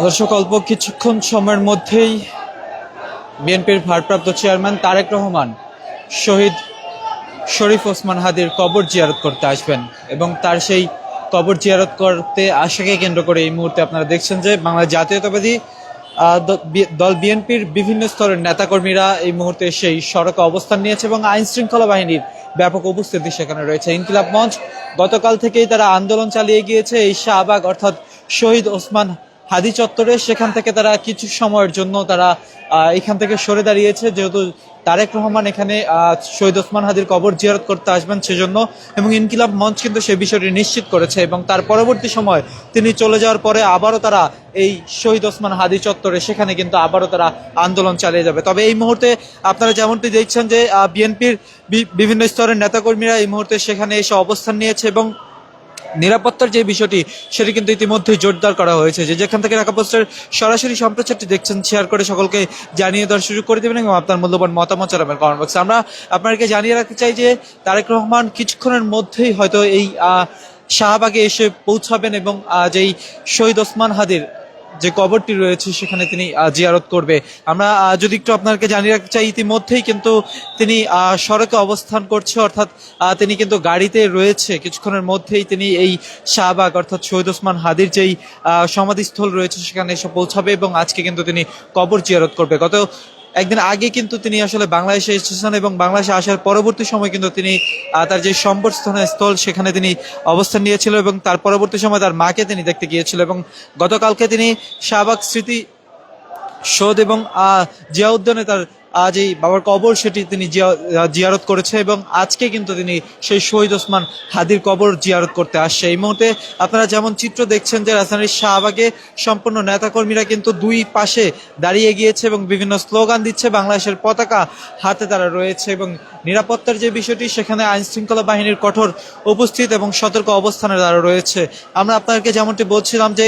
দর্শক, অল্প কিছুক্ষণ সময়ের মধ্যেই বিএনপির ভারপ্রাপ্ত চেয়ারম্যান তারেক রহমান শহীদ শরীফ ওসমান হাদির কবর জিয়ারত করতে আসবেন এবং তার সেই কবর জিয়ারত করতে আসাকে কেন্দ্র করে এই মুহূর্তে আপনারা দেখছেন যে বাংলা জাতীয়তাবাদী দল বিএনপির বিভিন্ন স্তরের নেতাকর্মীরা এই মুহূর্তে সেই সড়কে অবস্থান নিয়েছে এবং আইন শৃঙ্খলা বাহিনীর ব্যাপক উপস্থিতি সেখানে রয়েছে। ইনকিলাব মঞ্চ গতকাল থেকেই তারা আন্দোলন চালিয়ে গিয়েছে এই শাহবাগ অর্থাৎ শহীদ ওসমান হাদি চত্বরে। সেখান থেকে তারা কিছু সময়ের জন্য তারা এখান থেকে সরে দাঁড়িয়েছে, যেহেতু তারেক রহমান এখানে শহীদ ওসমান হাদির কবর জিয়ারত করতে আসবেন সেজন্য, এবং ইনকিলাব মঞ্চ কিন্তু সেই বিষয়টি নিশ্চিত করেছে এবং তার পরবর্তী সময় তিনি চলে যাওয়ার পরে আবারও তারা এই শহীদ ওসমান হাদি চত্বরে সেখানে কিন্তু আবারও তারা আন্দোলন চালিয়ে যাবে। তবে এই মুহূর্তে আপনারা যেমনটি দেখছেন যে বিএনপির বিভিন্ন স্তরের নেতাকর্মীরা এই মুহূর্তে সেখানে এসে অবস্থান নিয়েছে এবং নিরাপত্তার যে বিষয়টি সেটি কিন্তু ইতিমধ্যেই জোরদার করা হয়েছে। যে যেখান থেকে ঢাকা পোস্টের সরাসরি সম্প্রচারটি দেখছেন শেয়ার করে সকলকে জানিয়ে দেওয়ার সুযোগ করে দেবেন এবং আপনার মূল্যবান মতামত জানাবেন কমেন্ট বক্সে। আমরা আপনাদেরকে জানিয়ে রাখতে চাই যে তারেক রহমান কিছুক্ষণের মধ্যেই হয়তো এই শাহবাগে এসে পৌঁছাবেন এবং যেই শহীদ ওসমান হাদির যে কবরটি রয়েছে সেখানে তিনি জিয়ারত করবে। আমরা যদি একটু আপনাদেরকে জানিয়ে রাখতে চাই, ইতিমধ্যেই কিন্তু তিনি সড়কে অবস্থান করছে, অর্থাৎ তিনি কিন্তু গাড়িতে রয়েছে। কিছুক্ষণের মধ্যেই তিনি এই শাহবাগ অর্থাৎ শহীদ ওসমান হাদির যেই সমাধিস্থল রয়েছে সেখানে এসে পৌঁছাবে এবং আজকে কিন্তু তিনি কবর জিয়ারত করবে। গত একদিন আগে কিন্তু তিনি আসলে বাংলাদেশে এসেছেন এবং বাংলাদেশে আসার পরবর্তী সময় কিন্তু তিনি তার যে স্থল সেখানে তিনি অবস্থান নিয়েছিল এবং তার পরবর্তী সময় তার মাকে তিনি দেখতে গিয়েছিল এবং গতকালকে তিনি শাহবাগ স্মৃতি সৌধ এবং জিয়া উদ্যানে তার এই বাবার কবর সেটি তিনি জিয়ারত করেছে এবং আজকে কিন্তু তিনি সেই শহীদ ওসমান হাদির কবর জিয়ারত করতে আসছে। এই মুহূর্তে আপনারা যেমন চিত্র দেখছেন যে রাজধানীর শাহবাগে সম্পূর্ণ নেতাকর্মীরা কিন্তু দুই পাশে দাঁড়িয়ে গিয়েছে এবং বিভিন্ন স্লোগান দিচ্ছে, বাংলাদেশের পতাকা হাতে তারা রয়েছে এবং নিরাপত্তার যে বিষয়টি সেখানে আইন শৃঙ্খলা বাহিনীর কঠোর উপস্থিত এবং সতর্ক অবস্থানে তারা রয়েছে। আমরা আপনাদেরকে যেমনটি বলছিলাম যে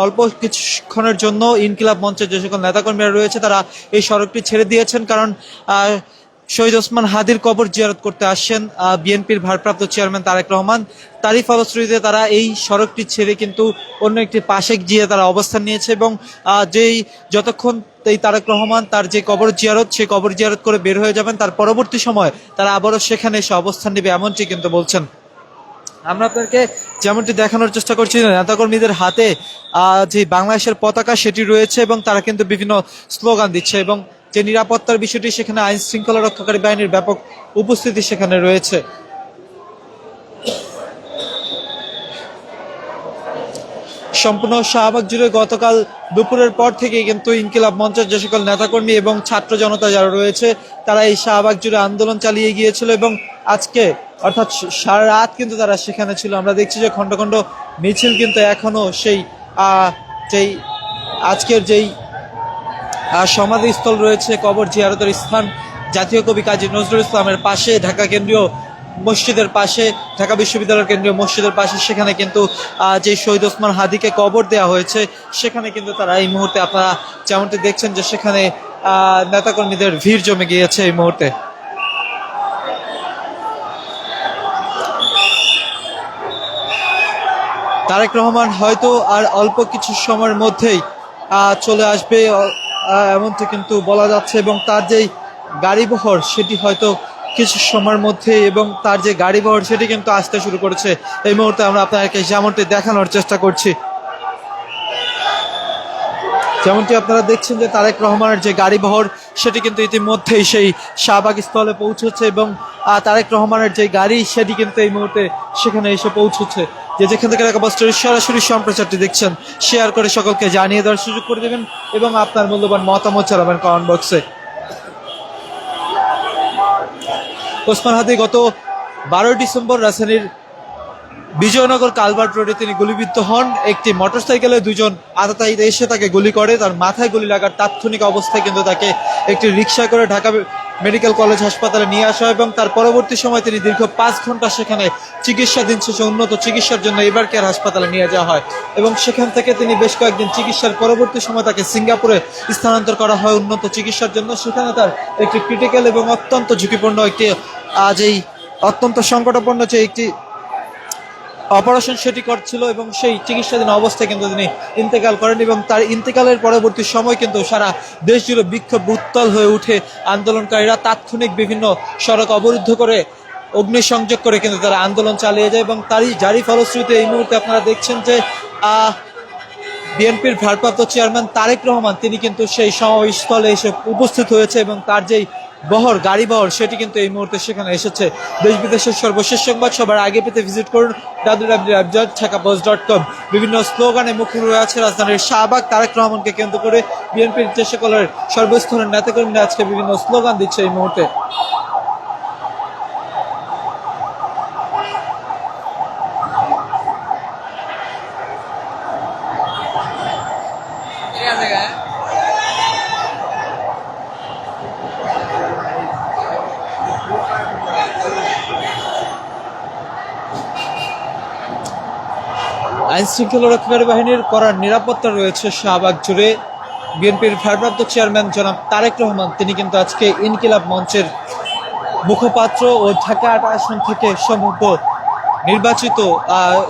অল্প কিছুক্ষণের জন্য ইনকিলাব মঞ্চের যে সকল নেতাকর্মীরা রয়েছে তারা এই সড়কটি ছেড়ে দিয়েছেন, কারণ শহীদ ওসমান হাদির কবর জিয়ারত করতে আসছেন বিএনপির ভারপ্রাপ্ত চেয়ারম্যান তারেক রহমান। তারই ফলশ্রুতিতে তারা এই সড়কটি ছেড়ে কিন্তু অন্য একটি পাশে গিয়ে তারা অবস্থান নিয়েছে এবং যতক্ষণ এই তারেক রহমান তার যে কবর জিয়ারত সেই কবর জিয়ারত করে বের হয়ে যাবেন, তার পরবর্তী সময় তারা আবারও সেখানে এসে অবস্থান নেবে এমনটি কিন্তু বলছেন। আমরা আপনাদেরকে যেমনটি দেখানোর চেষ্টা করছি, নেতাকর্মীদের হাতে যে বাংলাদেশের পতাকা সেটি রয়েছে এবং তারা কিন্তু বিভিন্ন স্লোগান দিচ্ছে এবং যে নিরাপত্তার বিষয়টি সেখানে আইন শৃঙ্খলা রক্ষাকারী বাহিনীর ব্যাপক উপস্থিতি সেখানে রয়েছে। সম্পূর্ণ শাহবাগ জুড়ে গতকাল দুপুরের পর থেকে কিন্তু ইনকিলাব মঞ্চের যে সকল নেতাকর্মী এবং ছাত্র জনতা যারা রয়েছে তারা এই শাহবাগ জুড়ে আন্দোলন চালিয়ে গিয়েছিল এবং আজকে অর্থাৎ সারা রাত কিন্তু তারা সেখানে ছিল। আমরা দেখছি যে খন্ড খন্ড মিছিল কিন্তু এখনো সেই যেই আজকের যেই সমাধিস্থল রয়েছে কবর জিয়ারতের স্থান জাতীয় কবি কাজী নজরুল ইসলামের পাশে, ঢাকা কেন্দ্রীয় মসজিদের পাশে, ঢাকা বিশ্ববিদ্যালয়ের কেন্দ্রীয় মসজিদের পাশে সেখানে কিন্তু যে শহীদ ওসমান হাদিকে কবর দেওয়া হয়েছে সেখানে কিন্তু তারা এই মুহূর্তে আপনারা যেমনটি দেখছেন যে সেখানে নেতাকর্মীদের ভিড় জমে গিয়েছে এই মুহূর্তে। তারেক রহমান হয়তো আর অল্প কিছু সময়ের মধ্যেই চলে আসবে এমনটি কিন্তু বলা যাচ্ছে এবং তার যেই গাড়িবহর সেটি হয়তো কিছু সময়ের মধ্যে এবং তার যে গাড়িবহর সেটি কিন্তু আসতে শুরু করেছে। এই মুহূর্তে আমরা আপনাদেরকে যেমনটি দেখানোর চেষ্টা করছি, যেমনটি আপনারা দেখছেন যে তারেক রহমানের যে গাড়িবহর সেটি কিন্তু ইতিমধ্যেই সেই শাহবাগ স্থলে পৌঁছেছে এবং তারেক রহমানের যে গাড়ি সেটি কিন্তু এই মুহূর্তে সেখানে এসে পৌঁছেছে। যে যেখান থেকে ঢাকা পোস্টের সরাসরি সম্প্রচারটি দেখছেন শেয়ার করে সকলকে জানিয়ে দেওয়ার সুযোগ করে দেবেন এবং আপনার মূল্যবান মতামত জানাবেন কমেন্ট বক্সে। ওসমান হাদি গত 12 ডিসেম্বর রাজধানীর বিজয়নগর কালভার্ট রোডে তিনি গুলিবিদ্ধ হন। একটি মোটরসাইকেলে দুজন আততায়ী এসে তাকে গুলি করে, তার মাথায় গুলি লাগার তাৎক্ষণিক অবস্থায় কিন্তু তাকে একটি রিকশা করে ঢাকা মেডিকেল কলেজ হাসপাতালে নিয়ে আসা হয় এবং তার পরবর্তী সময় তিনি দীর্ঘ 5 ঘন্টা সেখানে চিকিৎসাধীন শেষে উন্নত চিকিৎসার জন্য এবার কেয়ার হাসপাতালে নিয়ে যাওয়া হয় এবং সেখান থেকে তিনি বেশ কয়েকদিন চিকিৎসার পরবর্তী সময় তাকে সিঙ্গাপুরে স্থানান্তর করা হয় উন্নত চিকিৎসার জন্য। সেখানে তার একটি ক্রিটিক্যাল এবং অত্যন্ত ঝুঁকিপূর্ণ একটি অত্যন্ত সংকটাপন্ন যে একটি অপারেশন সেটি করছিল এবং সেই চিকিৎসাধীন অবস্থায় কিন্তু তিনি ইন্তেকাল করেন এবং তার ইন্তেকালের পরবর্তী সময় কিন্তু সারা দেশ জুড়ে বিক্ষোভ উত্তাল হয়ে উঠে। আন্দোলনকারীরা তাৎক্ষণিক বিভিন্ন সড়ক অবরুদ্ধ করে অগ্নিসংযোগ করে কিন্তু তারা আন্দোলন চালিয়ে যায় এবং যারই ফলশ্রুতিতে এই মুহূর্তে আপনারা দেখছেন যে বিএনপির ভারপ্রাপ্ত চেয়ারম্যান তারেক রহমান তিনি কিন্তু সেই সমাবেশস্থলে এসে উপস্থিত হয়েছে এবং তার যেই গাড়ি বহর সেটি কিন্তু এই মুহূর্তে সেখানে এসেছে। দেশ বিদেশের সর্বশেষ সংবাদ সবার আগে পেতে ভিজিট করুন www.dhakapost.com। বিভিন্ন স্লোগানে মুখর হয়ে আছে রাজধানীর শাহবাগ। তারেক রহমানকে কেন্দ্র করে বিএনপির যে সকলের সর্বস্তরের নেতাকর্মীরা আজকে বিভিন্ন স্লোগান দিচ্ছে এই মুহূর্তে। আইন শৃঙ্খলা রক্ষাকারী বাহিনীর কড়া নিরাপত্তা রয়েছে শাহবাগ জুড়ে। বিএনপির ভারপ্রাপ্ত চেয়ারম্যান জনাব তারেক রহমান তিনি কিন্তু আজকে ইনকিলাব মঞ্চের মুখপাত্র ও ঢাকা ৮ আসন থেকে সম্ভাব্য নির্বাচিত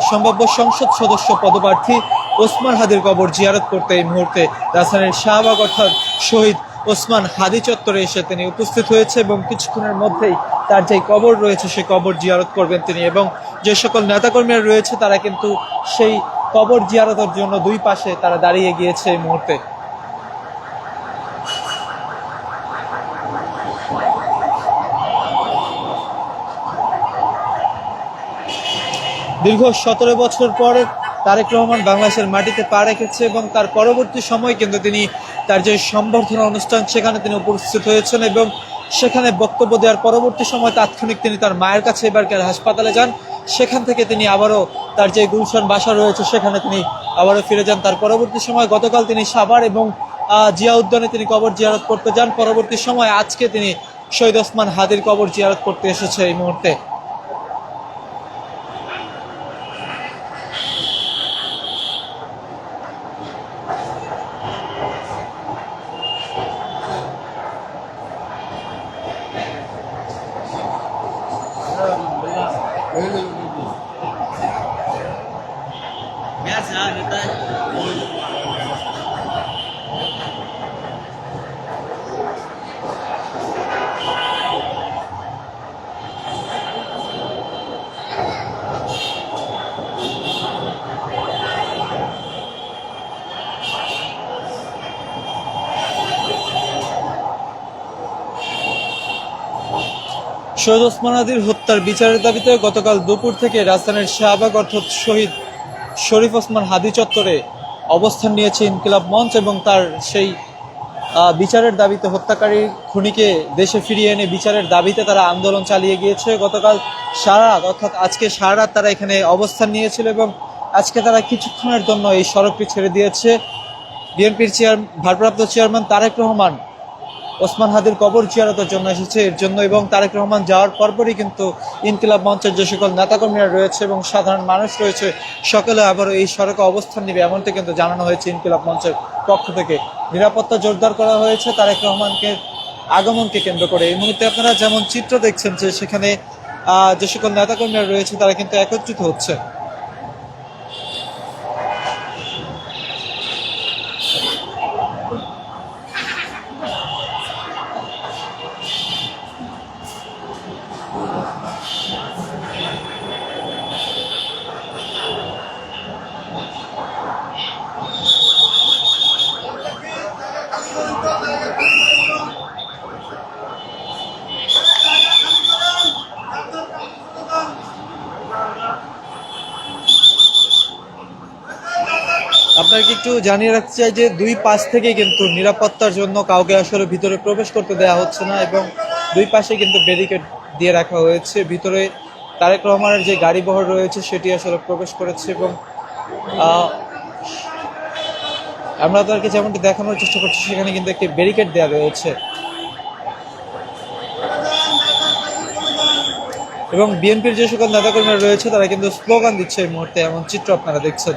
সম্ভাব্য সংসদ সদস্য পদপ্রার্থী ওসমান হাদির কবর জিয়ারত করতে এই মুহূর্তে রাজধানীর শাহবাগ অর্থাৎ শহীদ ওসমান হাদি চত্বরে এসে তিনি উপস্থিত হয়েছে এবং কিছুক্ষণের মধ্যেই তার যে কবর রয়েছে সেই কবর জিয়ারত করবেন তিনি। এবং যে সকল নেতাকর্মীরা রয়েছে তারা কিন্তু সেই কবর জিয়ারতের জন্য দুই পাশে তারা দাঁড়িয়ে গিয়েছে এই মুহূর্তে। দীর্ঘ ১৭ বছর পরে তারেক রহমান বাংলাদেশের মাটিতে পা রেখেছে এবং তার পরবর্তী সময় কিন্তু তিনি তার যে সম্বর্ধনা অনুষ্ঠান সেখানে তিনি উপস্থিত হয়েছেন এবং সেখানে বক্তব্য দেওয়ার পরবর্তী সময় তাৎক্ষণিক তিনি তার মায়ের কাছে এবারকার হাসপাতালে যান। সেখান থেকে তিনি আবারও তার যে গুলশান বাসা রয়েছে সেখানে তিনি আবারও ফিরে যান। তার পরবর্তী সময় গতকাল তিনি সাভার এবং জিয়া উদ্যানে তিনি কবর জিয়ারত করতে যান। পরবর্তী সময় আজকে তিনি শহীদ ওসমান হাদির কবর জিয়ারত করতে এসেছে এই মুহূর্তে। শহীদ ওসমান হাদির হত্যার বিচারের দাবিতে গতকাল দুপুর থেকে রাজধানীর শাহবাগ অর্থাৎ শহীদ শরীফ ওসমান হাদি চত্বরে অবস্থান নিয়েছে ইনকিলাব মঞ্চ এবং তার সেই বিচারের দাবিতে হত্যাকারী খুনিকে দেশে ফিরিয়ে এনে বিচারের দাবিতে তারা আন্দোলন চালিয়ে গিয়েছে। গতকাল সারা রাত অর্থাৎ আজকে সারা রাত তারা এখানে অবস্থান নিয়েছিল এবং আজকে তারা কিছুক্ষণের জন্য এই সড়কটি ছেড়ে দিয়েছে। বিএনপির ভারপ্রাপ্ত চেয়ারম্যান তারেক রহমান ওসমান হাদির কবর জিয়ারতের জন্য এসেছে এর জন্য এবং তারেক রহমান যাওয়ার পরপরই কিন্তু ইনকিলাব মঞ্চের যে সকল নেতাকর্মীরা রয়েছে এবং সাধারণ মানুষ রয়েছে সকলে আবারও এই সড়কে অবস্থান নেবে এমনটি কিন্তু জানানো হয়েছে ইনকিলাব মঞ্চের পক্ষ থেকে। নিরাপত্তা জোরদার করা হয়েছে তারেক রহমানকে আগমনকে কেন্দ্র করে। এই মুহূর্তে আপনারা যেমন চিত্র দেখছেন যে সেখানে যে সকল নেতাকর্মীরা রয়েছে তারা কিন্তু একত্রিত হচ্ছে। আপনাকে একটু জানিয়ে রাখতে চাই যে দুই পাশ থেকে কিন্তু নিরাপত্তার জন্য কাউকে আসলে ভিতরে প্রবেশ করতে দেওয়া হচ্ছে না এবং দুই পাশে কিন্তু ব্যারিকেড দিয়ে রাখা হয়েছে। ভিতরে তারেক রহমানের যে গাড়ি বহর রয়েছে সেটি আসলে প্রবেশ করেছে এবং আমরা তাদেরকে যেমনটি দেখানোর চেষ্টা করছি সেখানে কিন্তু একটি ব্যারিকেড দেওয়া রয়েছে এবং বিএনপির যে সকল নেতাকর্মীরা রয়েছে তারা কিন্তু স্লোগান দিচ্ছে এই মুহূর্তে, এমন চিত্র আপনারা দেখছেন।